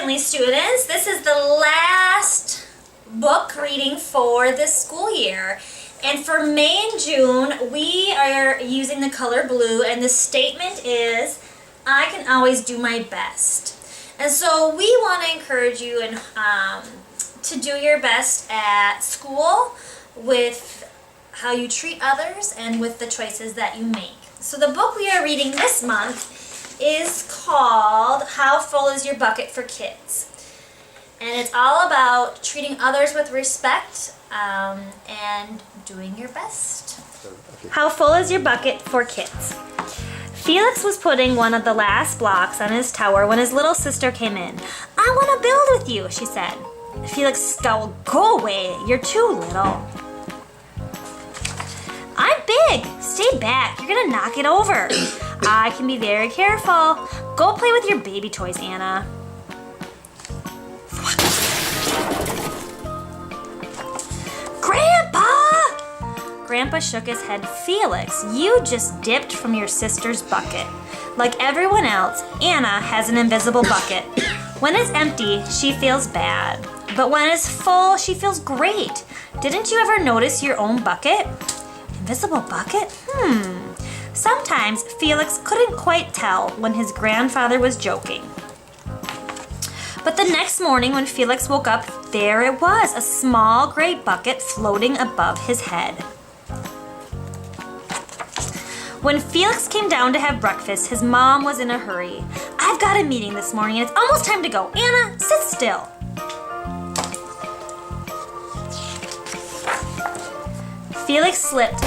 Finley students, this is the last book reading for this school year. And for May and June, we are using the color blue, and the statement is, I can always do my best. And so we want to encourage you to do your best at school with how you treat others and with the choices that you make. So the book we are reading this month is called How Full Is Your Bucket for Kids? And it's all about treating others with respect and doing your best. How full is your bucket for kids? Felix was putting one of the last blocks on his tower when his little sister came in. I want to build with you, she said. Felix scowled. Go away, you're too little. I'm big. Stay back. You're going to knock it over. I can be very careful. Go play with your baby toys, Anna. Grandpa! Grandpa shook his head. Felix, you just dipped from your sister's bucket. Like everyone else, Anna has an invisible bucket. When it's empty, she feels bad. But when it's full, she feels great. Didn't you ever notice your own bucket? Invisible bucket? Sometimes Felix couldn't quite tell when his grandfather was joking. But the next morning when Felix woke up, there it was, a small gray bucket floating above his head. When Felix came down to have breakfast, his mom was in a hurry. I've got a meeting this morning and it's almost time to go. Anna, sit still. Felix slipped,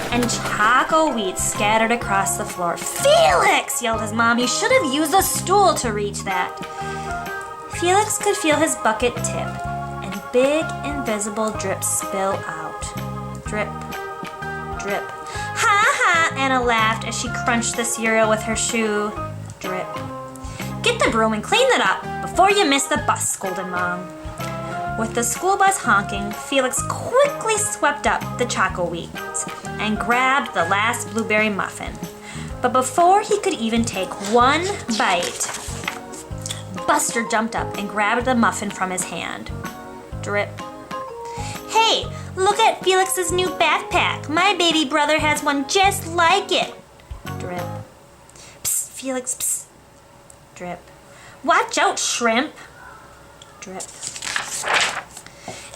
and choco wheat scattered across the floor. Felix, yelled his mom, you should have used a stool to reach that. Felix could feel his bucket tip, and big invisible drips spill out. Drip, drip. Ha ha, Anna laughed as she crunched the cereal with her shoe. Drip. Get the broom and clean that up before you miss the bus, scolded Mom. With the school bus honking, Felix quickly swept up the choco wheats and grabbed the last blueberry muffin. But before he could even take one bite, Buster jumped up and grabbed the muffin from his hand. Drip. Hey, look at Felix's new backpack. My baby brother has one just like it. Drip. Psst, Felix, psst. Drip. Watch out, shrimp. Drip.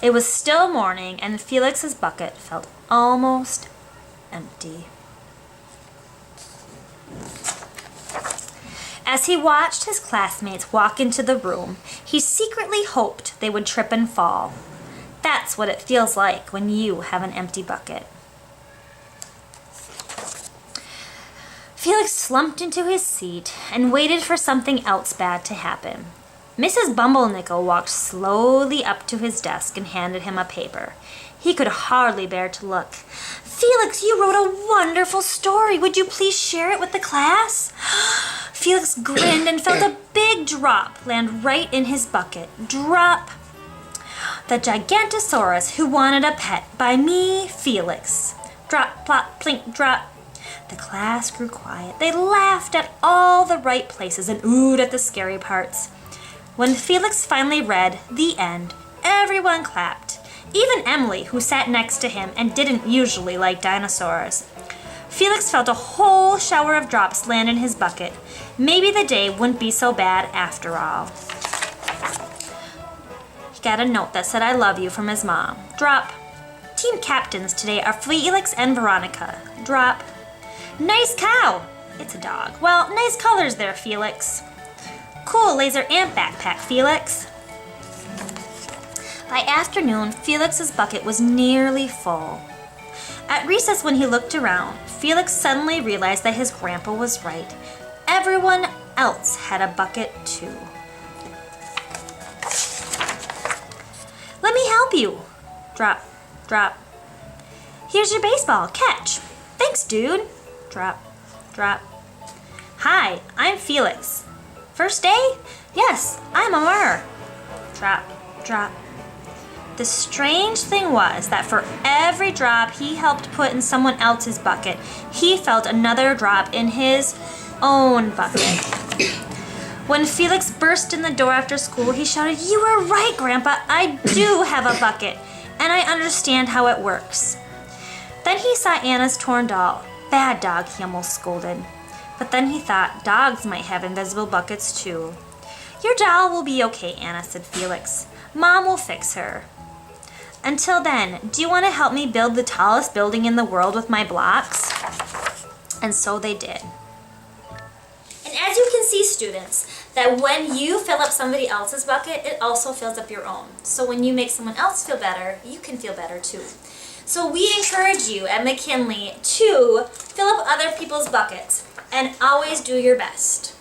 It was still morning, and Felix's bucket felt almost empty. As he watched his classmates walk into the room, he secretly hoped they would trip and fall. That's what it feels like when you have an empty bucket. Felix slumped into his seat and waited for something else bad to happen. Mrs. Bumblenickel walked slowly up to his desk and handed him a paper. He could hardly bear to look. Felix, you wrote a wonderful story. Would you please share it with the class? Felix grinned and felt a big drop land right in his bucket. Drop. The Gigantosaurus Who Wanted a Pet by me, Felix. Drop, plop, plink, drop. The class grew quiet. They laughed at all the right places and oohed at the scary parts. When Felix finally read the end, everyone clapped. Even Emily, who sat next to him and didn't usually like dinosaurs. Felix felt a whole shower of drops land in his bucket. Maybe the day wouldn't be so bad after all. He got a note that said, I love you from his mom. Drop. Team captains today are Felix and Veronica. Drop. Nice cow. It's a dog. Well, nice colors there, Felix. Cool laser ant backpack, Felix. By afternoon, Felix's bucket was nearly full. At recess, when he looked around, Felix suddenly realized that his grandpa was right. Everyone else had a bucket too. Let me help you. Drop, drop. Here's your baseball. Catch. Thanks, dude. Drop, drop. Hi, I'm Felix. First day? Yes, I'm Amar. Drop, drop. The strange thing was that for every drop he helped put in someone else's bucket, he felt another drop in his own bucket. When Felix burst in the door after school, he shouted, "You are right, Grandpa, I do have a bucket, and I understand how it works." Then he saw Anna's torn doll. "Bad dog," he almost scolded. But then he thought dogs might have invisible buckets too. "Your doll will be okay, Anna," said Felix. "Mom will fix her. Until then, do you want to help me build the tallest building in the world with my blocks?" And so they did. And as you can see, students, that when you fill up somebody else's bucket, it also fills up your own. So when you make someone else feel better, you can feel better too. So we encourage you at McKinley to fill up other people's buckets and always do your best.